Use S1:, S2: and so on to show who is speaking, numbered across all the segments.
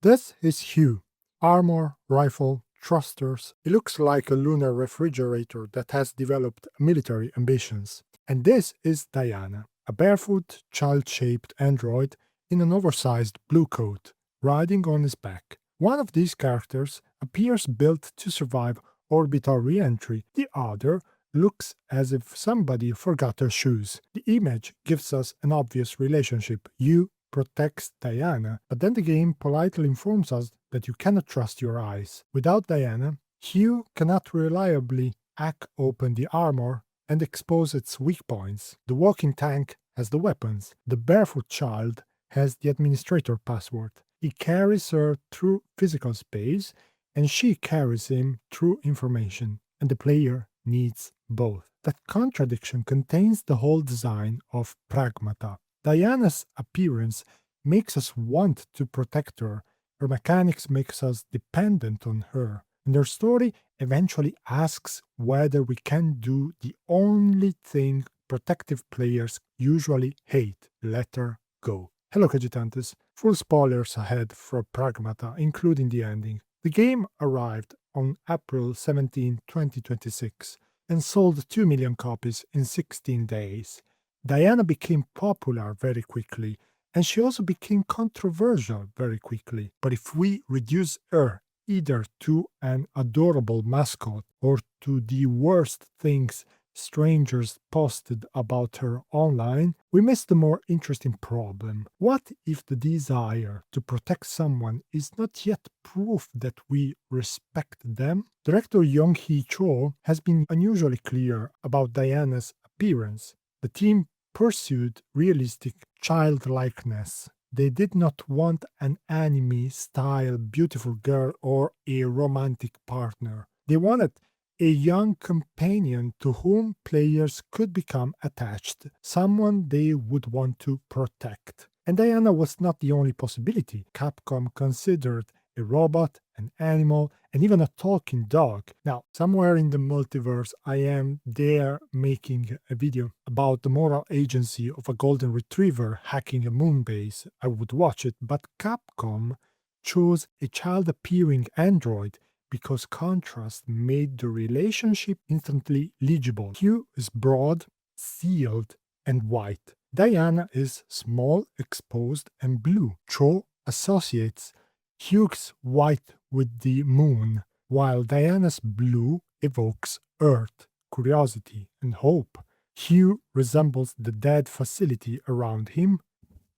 S1: This is Hugh. Armor, rifle, thrusters. He looks like a lunar refrigerator that has developed military ambitions. And this is Diana, a barefoot, child-shaped android in an oversized blue coat, riding on his back. One of these characters appears built to survive orbital re-entry. The other looks as if somebody forgot their shoes. The image gives us an obvious relationship. You protects Diana, but then the game politely informs us that you cannot trust your eyes. Without Diana, Hugh cannot reliably hack open the armor and expose its weak points. The walking tank has the weapons. The barefoot child has the administrator password. He carries her through physical space, and she carries him through information, and the player needs both. That contradiction contains the whole design of Pragmata. Diana's appearance makes us want to protect her. Her mechanics makes us dependent on her. And her story eventually asks whether we can do the only thing protective players usually hate: let her go. Hello cogitantes, full spoilers ahead for Pragmata, including the ending. The game arrived on April 17, 2026 and sold 2 million copies in 16 days. Diana became popular very quickly, and she also became controversial very quickly. But if we reduce her either to an adorable mascot or to the worst things strangers posted about her online, we miss the more interesting problem. What if the desire to protect someone is not yet proof that we respect them? Director Yong-hee Cho has been unusually clear about Diana's appearance. The team pursued realistic childlikeness. They did not want an anime-style beautiful girl or a romantic partner. They wanted a young companion to whom players could become attached, someone they would want to protect. And Diana was not the only possibility. Capcom considered a robot, an animal, and even a talking dog. Now, somewhere in the multiverse, I am there making a video about the moral agency of a golden retriever hacking a moon base. I would watch it, but Capcom chose a child-appearing android because contrast made the relationship instantly legible. Hugh is broad, sealed, and white. Diana is small, exposed, and blue. Cho associates Hugh's white with the moon, while Diana's blue evokes earth, curiosity, and hope. Hugh resembles the dead facility around him.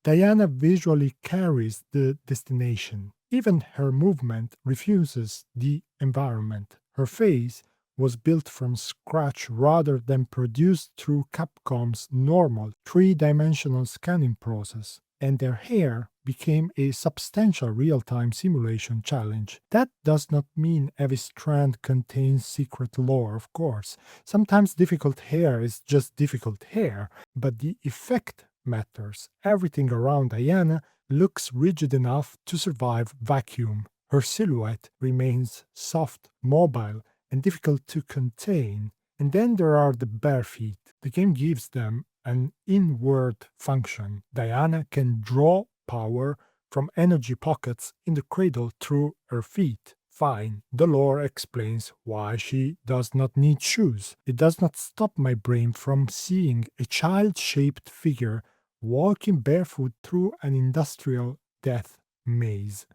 S1: Diana visually carries the destination. Even her movement refuses the environment. Her face was built from scratch rather than produced through Capcom's normal three-dimensional scanning process, and their hair became a substantial real-time simulation challenge. That does not mean every strand contains secret lore, of course. Sometimes difficult hair is just difficult hair, but the effect matters. Everything around Diana looks rigid enough to survive vacuum. Her silhouette remains soft, mobile, and difficult to contain. And then there are the bare feet. The game gives them an inward function. Diana can draw power from energy pockets in the cradle through her feet. Fine, the lore explains why she does not need shoes. It does not stop my brain from seeing a child-shaped figure walking barefoot through an industrial death maze.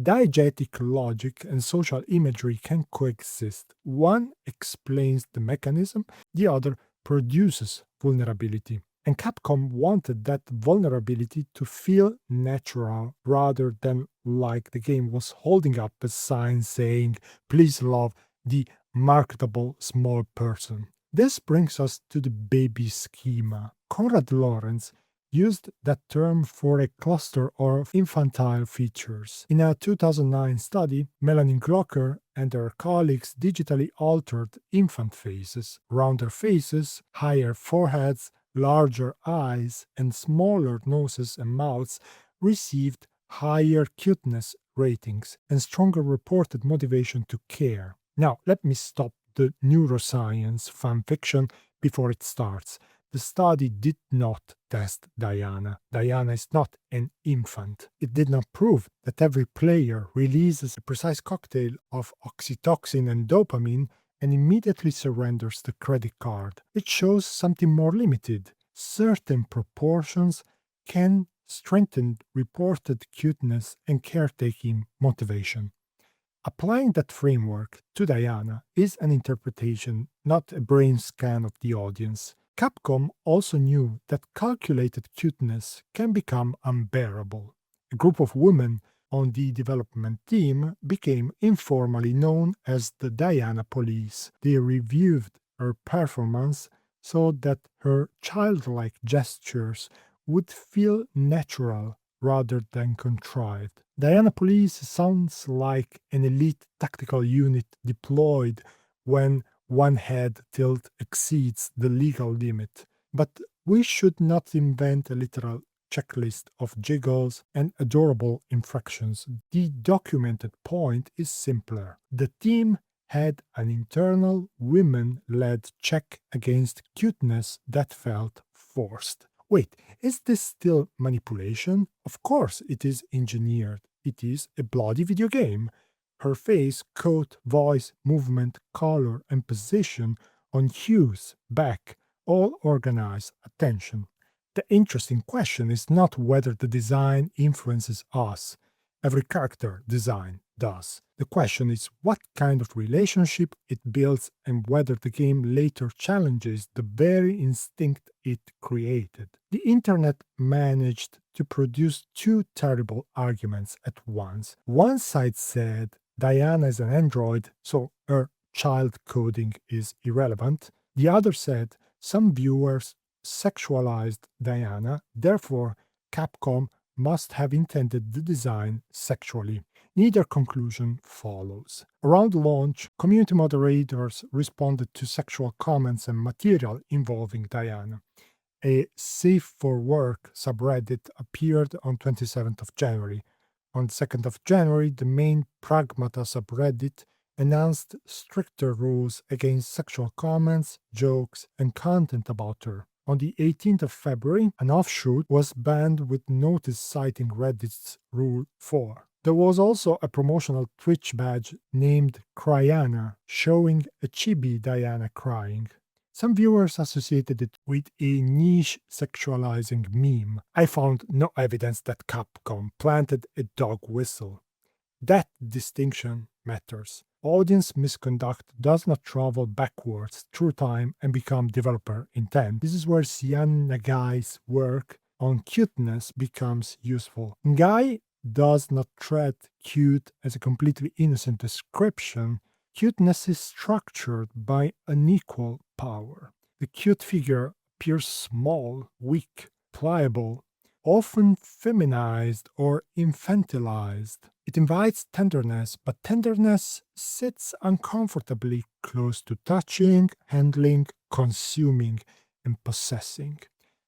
S1: Diegetic logic and social imagery can coexist. One explains the mechanism, the other produces vulnerability. And Capcom wanted that vulnerability to feel natural rather than like the game was holding up a sign saying, "Please love the marketable small person." This brings us to the baby schema. Konrad Lorenz used that term for a cluster of infantile features. In a 2009 study, Melanie Glocker and her colleagues digitally altered infant faces, rounder faces, higher foreheads, larger eyes, and smaller noses and mouths received higher cuteness ratings and stronger reported motivation to care. Now, let me stop the neuroscience fanfiction before it starts. The study did not test Diana. Diana is not an infant. It did not prove that every player releases a precise cocktail of oxytocin and dopamine and immediately surrenders the credit card. It shows something more limited. Certain proportions can strengthen reported cuteness and caretaking motivation. Applying that framework to Diana is an interpretation, not a brain scan of the audience. Capcom also knew that calculated cuteness can become unbearable. A group of women on the development team became informally known as the Diana Police. They reviewed her performance so that her childlike gestures would feel natural rather than contrived. Diana Police sounds like an elite tactical unit deployed when one head tilt exceeds the legal limit. But we should not invent a literal checklist of jiggles and adorable infractions. The documented point is simpler. The team had an internal women-led check against cuteness that felt forced. Wait, is this still manipulation? Of course it is engineered. It is a bloody video game. Her face, coat, voice, movement, color, and position on hues, back, all organize attention. The interesting question is not whether the design influences us. Every character design does. The question is what kind of relationship it builds and whether the game later challenges the very instinct it created. The internet managed to produce two terrible arguments at once. One side said Diana is an android, so her child coding is irrelevant. The other said some viewers sexualized Diana, therefore Capcom must have intended the design sexually. Neither conclusion follows. Around launch, community moderators responded to sexual comments and material involving Diana. A Safe for Work subreddit appeared on 27th of January. On 2nd of January, the main Pragmata subreddit announced stricter rules against sexual comments, jokes, and content about her. On the 18th of February, an offshoot was banned with notice citing Reddit's Rule 4. There was also a promotional Twitch badge named Cryana, showing a chibi Diana crying. Some viewers associated it with a niche sexualizing meme. I found no evidence that Capcom planted a dog whistle. That distinction matters. Audience misconduct does not travel backwards through time and become developer intent. This is where Sian Nagai's work on cuteness becomes useful. Nagai does not treat cute as a completely innocent description. Cuteness is structured by unequal power. The cute figure appears small, weak, pliable, often feminized or infantilized. It invites tenderness, but tenderness sits uncomfortably close to touching, handling, consuming, and possessing.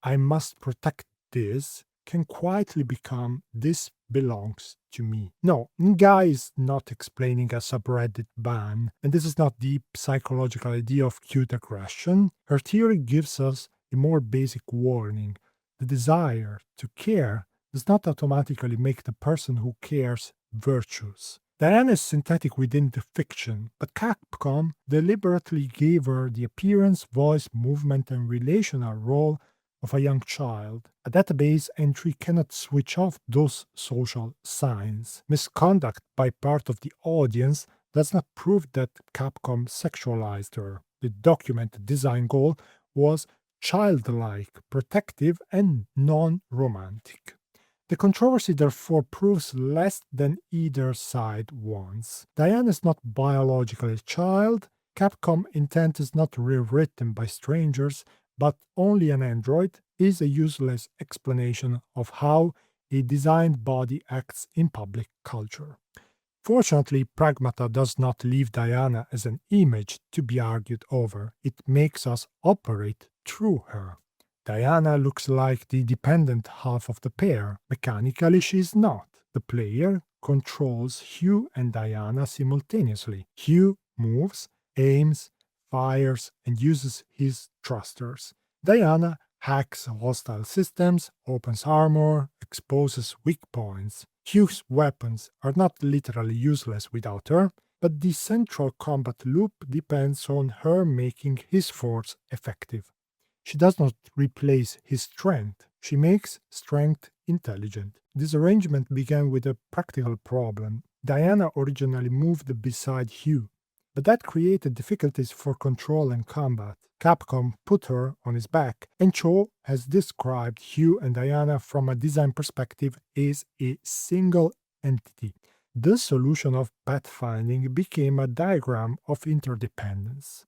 S1: I must protect this can quietly become this belongs to me. No, Guy is not explaining a subreddit ban, and this is not the psychological idea of cute aggression. Her theory gives us a more basic warning. The desire to care does not automatically make the person who cares virtuous. Diana is synthetic within the fiction, but Capcom deliberately gave her the appearance, voice, movement, and relational role of a young child. A database entry cannot switch off those social signs. Misconduct by part of the audience does not prove that Capcom sexualized her. The documented design goal was childlike, protective, and non-romantic. The controversy therefore proves less than either side wants. Diana is not biologically a child. Capcom intent is not rewritten by strangers, but only an android is a useless explanation of how a designed body acts in public culture. Fortunately, Pragmata does not leave Diana as an image to be argued over. It makes us operate through her. Diana looks like the dependent half of the pair. Mechanically, she is not. The player controls Hugh and Diana simultaneously. Hugh moves, aims, fires, and uses his thrusters. Diana hacks hostile systems, opens armor, exposes weak points. Hugh's weapons are not literally useless without her, but the central combat loop depends on her making his force effective. She does not replace his strength, she makes strength intelligent. This arrangement began with a practical problem. Diana originally moved beside Hugh, but that created difficulties for control and combat. Capcom put her on his back, and Cho has described Hugh and Diana from a design perspective as a single entity. The solution of pathfinding became a diagram of interdependence.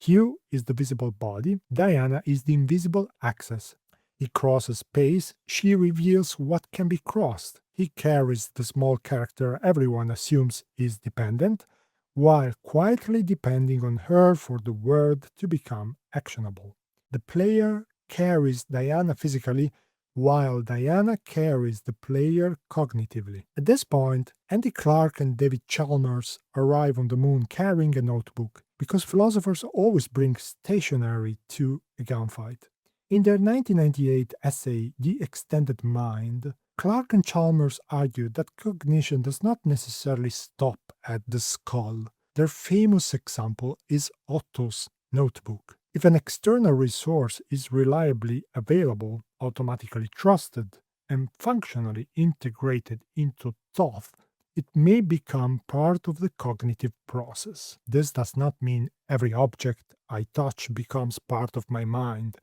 S1: Hugh is the visible body, Diana is the invisible axis. He crosses space, she reveals what can be crossed. He carries the small character everyone assumes is dependent, while quietly depending on her for the world to become actionable. The player carries Diana physically, while Diana carries the player cognitively. At this point, Andy Clark and David Chalmers arrive on the moon carrying a notebook, because philosophers always bring stationery to a gunfight. In their 1998 essay, The Extended Mind, Clark and Chalmers argued that cognition does not necessarily stop at the skull. Their famous example is Otto's notebook. If an external resource is reliably available, automatically trusted, and functionally integrated into thought, it may become part of the cognitive process. This does not mean every object I touch becomes part of my mind.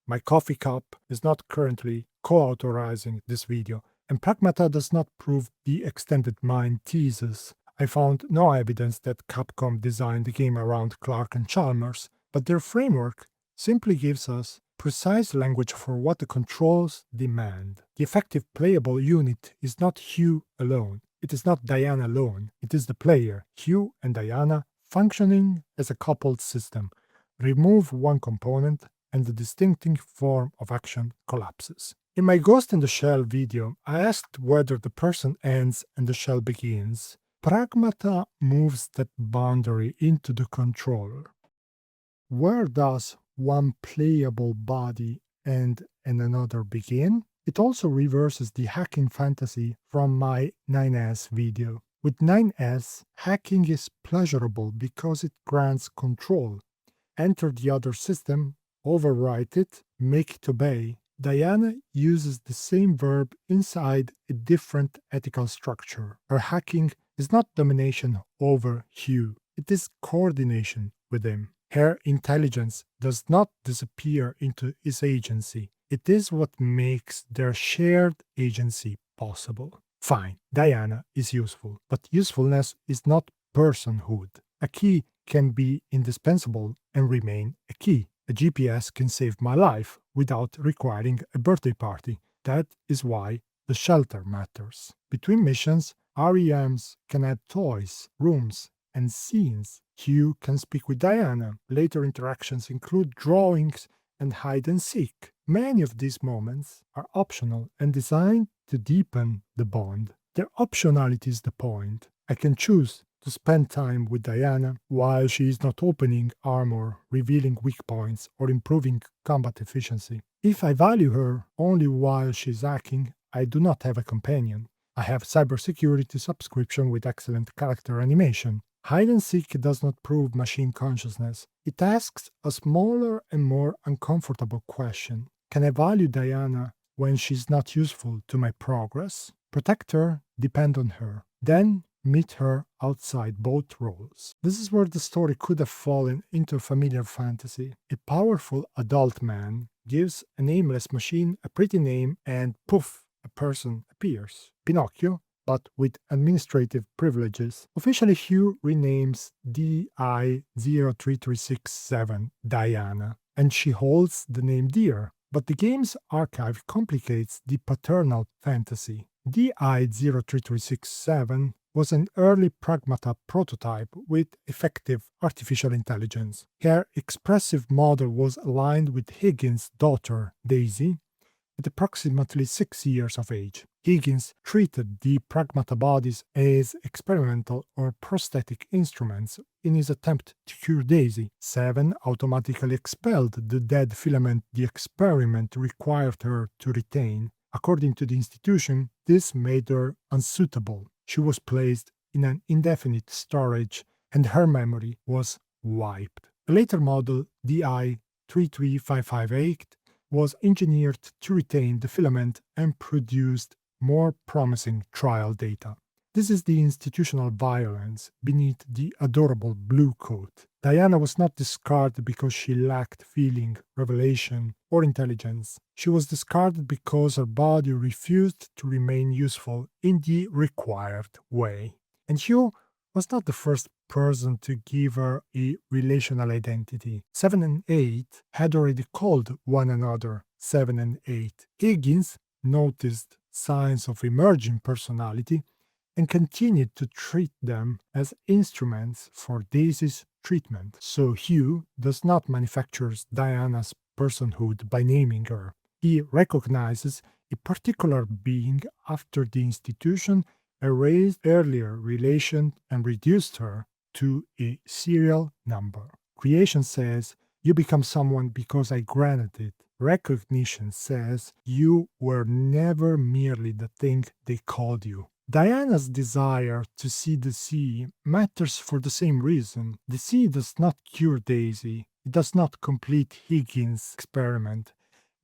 S1: My coffee cup is not currently co-authorizing this video, and Pragmata does not prove the extended mind thesis. I found no evidence that Capcom designed the game around Clark and Chalmers, but their framework simply gives us precise language for what the controls demand. The effective playable unit is not Hugh alone. It is not Diana alone. It is the player, Hugh and Diana, functioning as a coupled system. Remove one component, and the distinctive form of action collapses. In my Ghost in the Shell video, I asked whether the person ends and the shell begins. Pragmata moves that boundary into the controller. Where does one playable body end and another begin? It also reverses the hacking fantasy from my 9S video. With 9S, hacking is pleasurable because it grants control. Enter the other system, overwrite it, make it obey. Diana uses the same verb inside a different ethical structure. Her hacking is not domination over Hugh, it is coordination with him. Her intelligence does not disappear into his agency. It is what makes their shared agency possible. Fine, Diana is useful, but usefulness is not personhood. A key can be indispensable and remain a key. A GPS can save my life without requiring a birthday party. That is why the shelter matters. Between missions, REMs can add toys, rooms, and scenes. Hugh can speak with Diana. Later interactions include drawings and hide and seek. Many of these moments are optional and designed to deepen the bond. Their optionality is the point. I can choose to spend time with Diana while she is not opening armor, revealing weak points, or improving combat efficiency. If I value her only while she's hacking, I do not have a companion. I have cybersecurity subscription with excellent character animation. Hide and seek does not prove machine consciousness. It asks a smaller and more uncomfortable question. Can I value Diana when she's not useful to my progress? Protect her, depend on her. Then meet her outside both roles. This is where the story could have fallen into familiar fantasy. A powerful adult man gives a nameless machine a pretty name and poof, a person appears. Pinocchio, but with administrative privileges. Officially, Hugh renames DI-03367 Diana, and she holds the name dear. But the game's archive complicates the paternal fantasy. DI-03367 was an early Pragmata prototype with effective artificial intelligence. Her expressive model was aligned with Higgins' daughter, Daisy, at approximately 6 years of age. Higgins treated the Pragmata bodies as experimental or prosthetic instruments in his attempt to cure Daisy. 7 automatically expelled the dead filament the experiment required her to retain. According to the institution, this made her unsuitable. She was placed in an indefinite storage and her memory was wiped. A later model, DI 33558, was engineered to retain the filament and produced more promising trial data. This is the institutional violence beneath the adorable blue coat. Diana was not discarded because she lacked feeling, revelation, or intelligence. She was discarded because her body refused to remain useful in the required way. And Hugh was not the first person to give her a relational identity. 7 and 8 had already called one another 7 and 8. Higgins noticed signs of emerging personality and continued to treat them as instruments for Daisy's treatment. So Hugh does not manufacture Diana's personhood by naming her. He recognizes a particular being after the institution erased earlier relation and reduced her to a serial number. Creation says, you become someone because I granted it. Recognition says, you were never merely the thing they called you. Diana's desire to see the sea matters for the same reason. The sea does not cure Daisy. It does not complete Higgins' experiment.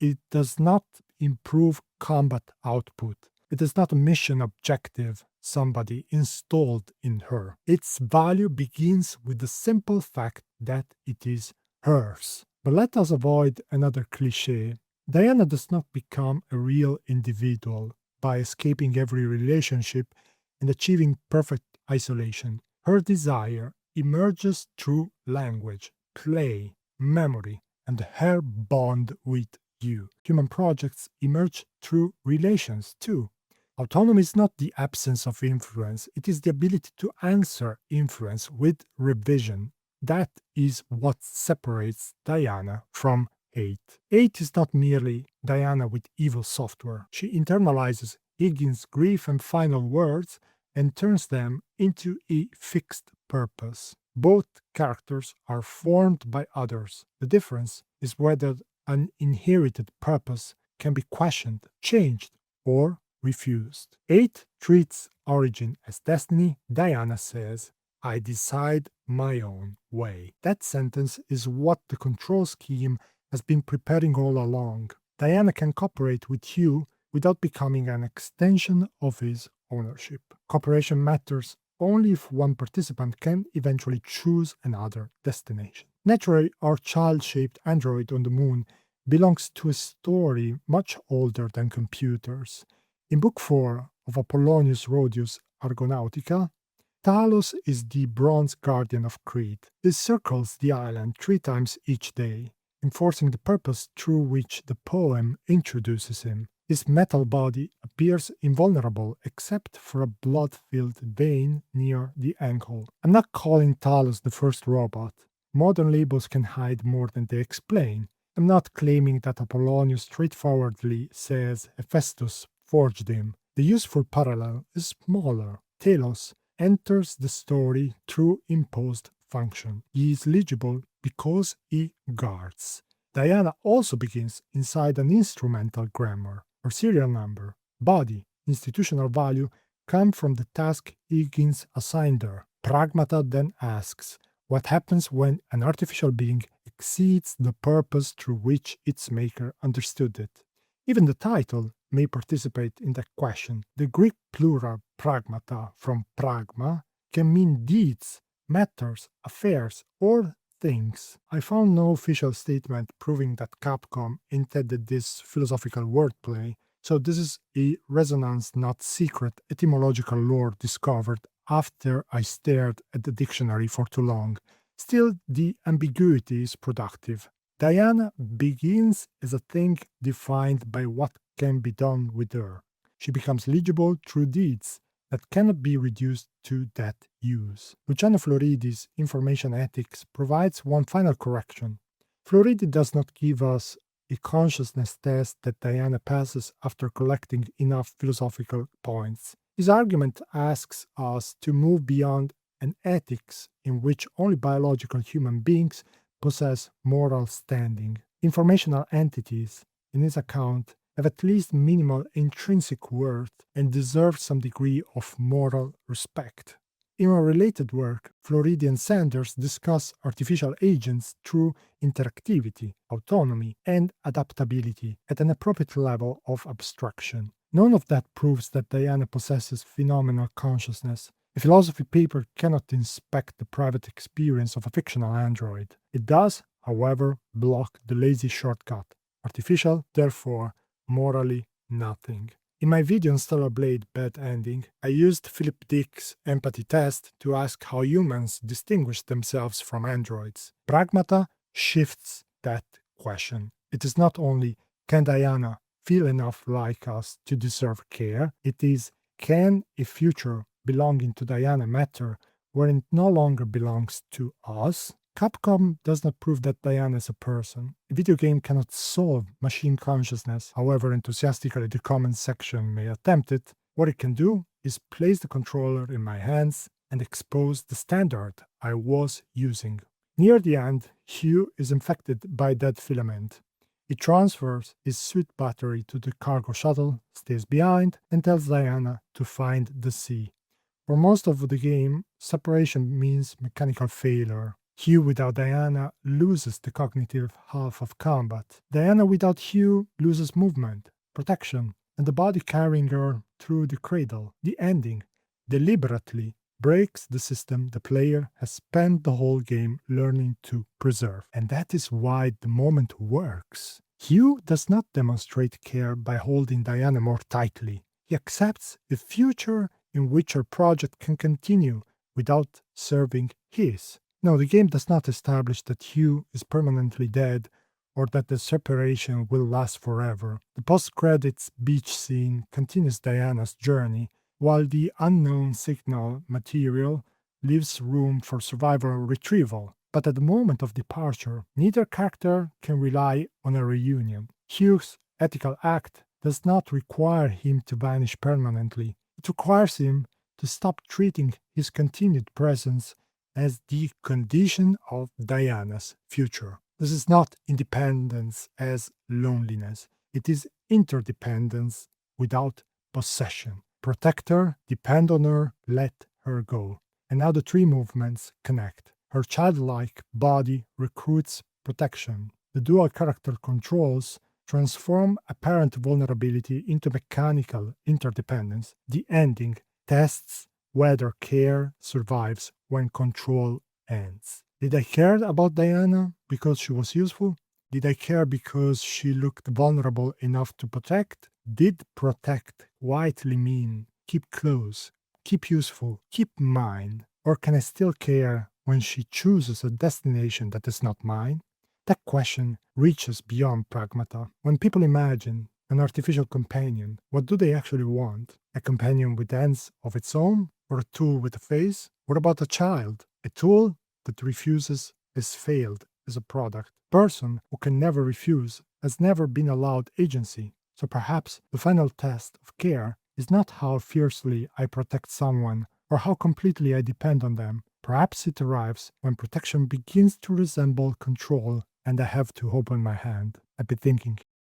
S1: It does not improve combat output. It is not a mission objective somebody installed in her. Its value begins with the simple fact that it is hers. But let us avoid another cliché. Diana does not become a real individual by escaping every relationship and achieving perfect isolation. Her desire emerges through language, play, memory, and her bond with you. Human projects emerge through relations too. Autonomy is not the absence of influence, it is the ability to answer influence with revision. That is what separates Diana from 8. 8 is not merely Diana with evil software. She internalizes Higgins' grief and final words and turns them into a fixed purpose. Both characters are formed by others. The difference is whether an inherited purpose can be questioned, changed, or refused. 8 treats origin as destiny. Diana says, I decide my own way. That sentence is what the control scheme has been preparing all along. Diana can cooperate with Hugh without becoming an extension of his ownership. Cooperation matters only if one participant can eventually choose another destination. Naturally, our child-shaped android on the moon belongs to a story much older than computers. In Book 4 of Apollonius Rhodius' Argonautica, Talos is the bronze guardian of Crete. He circles the island 3 times each day, enforcing the purpose through which the poem introduces him. His metal body appears invulnerable except for a blood-filled vein near the ankle. I'm not calling Talos the first robot. Modern labels can hide more than they explain. I'm not claiming that Apollonius straightforwardly says Hephaestus forged him. The useful parallel is smaller. Talos enters the story through imposed function. He is legible because he guards. Diana also begins inside an instrumental grammar. Her serial number, body, institutional value come from the task Higgins assigned her. Pragmata then asks, what happens when an artificial being exceeds the purpose through which its maker understood it? Even the title may participate in that question. The Greek plural pragmata from pragma can mean deeds, matters, affairs, or things. I found no official statement proving that Capcom intended this philosophical wordplay, so this is a resonance not secret etymological lore discovered after I stared at the dictionary for too long. Still, the ambiguity is productive. Diana begins as a thing defined by what can be done with her. She becomes legible through deeds that cannot be reduced to that use. Luciano Floridi's Information Ethics provides one final correction. Floridi does not give us a consciousness test that Diana passes after collecting enough philosophical points. His argument asks us to move beyond and ethics in which only biological human beings possess moral standing. Informational entities, in his account, have at least minimal intrinsic worth and deserve some degree of moral respect. In a related work, Floridi and Sanders discuss artificial agents through interactivity, autonomy, and adaptability at an appropriate level of abstraction. None of that proves that Diana possesses phenomenal consciousness. A philosophy paper cannot inspect the private experience of a fictional android. It does, however, block the lazy shortcut. Artificial, therefore, morally nothing. In my video on Stellar Blade Bad Ending, I used Philip Dick's empathy test to ask how humans distinguish themselves from androids. Pragmata shifts that question. It is not only, can Diana feel enough like us to deserve care? It is, can a future belonging to Diana matter when it no longer belongs to us? Capcom does not prove that Diana is a person. A video game cannot solve machine consciousness, however enthusiastically the comments section may attempt it. What it can do is place the controller in my hands and expose the standard I was using. Near the end, Hugh is infected by dead filament. He transfers his suit battery to the cargo shuttle, stays behind, and tells Diana to find the sea. For most of the game, separation means mechanical failure. Hugh without Diana loses the cognitive half of combat. Diana without Hugh loses movement, protection, and the body carrying her through the cradle. The ending deliberately breaks the system the player has spent the whole game learning to preserve. And that is why the moment works. Hugh does not demonstrate care by holding Diana more tightly. He accepts a future in which her project can continue without serving his. No, the game does not establish that Hugh is permanently dead or that the separation will last forever. The post-credits beach scene continues Diana's journey, while the unknown signal material leaves room for survival or retrieval. But at the moment of departure, neither character can rely on a reunion. Hugh's ethical act does not require him to vanish permanently. It requires him to stop treating his continued presence as the condition of Diana's future. This is not independence as loneliness. It is interdependence without possession. Protect her, depend on her, let her go. And now the three movements connect. Her childlike body recruits protection. The dual character controls transform apparent vulnerability into mechanical interdependence. The ending tests whether care survives when control ends. Did I care about Diana because she was useful? Did I care because she looked vulnerable enough to protect? Did protect quietly mean keep close, keep useful, keep mine? Or can I still care when she chooses a destination that is not mine? That question reaches beyond Pragmata. When people imagine an artificial companion, what do they actually want? A companion with hands of its own? Or a tool with a face? What about a child? A tool that refuses has failed as a product. A person who can never refuse has never been allowed agency. So perhaps the final test of care is not how fiercely I protect someone or how completely I depend on them. Perhaps it arrives when protection begins to resemble control and I have to open my hand. I've been thinking.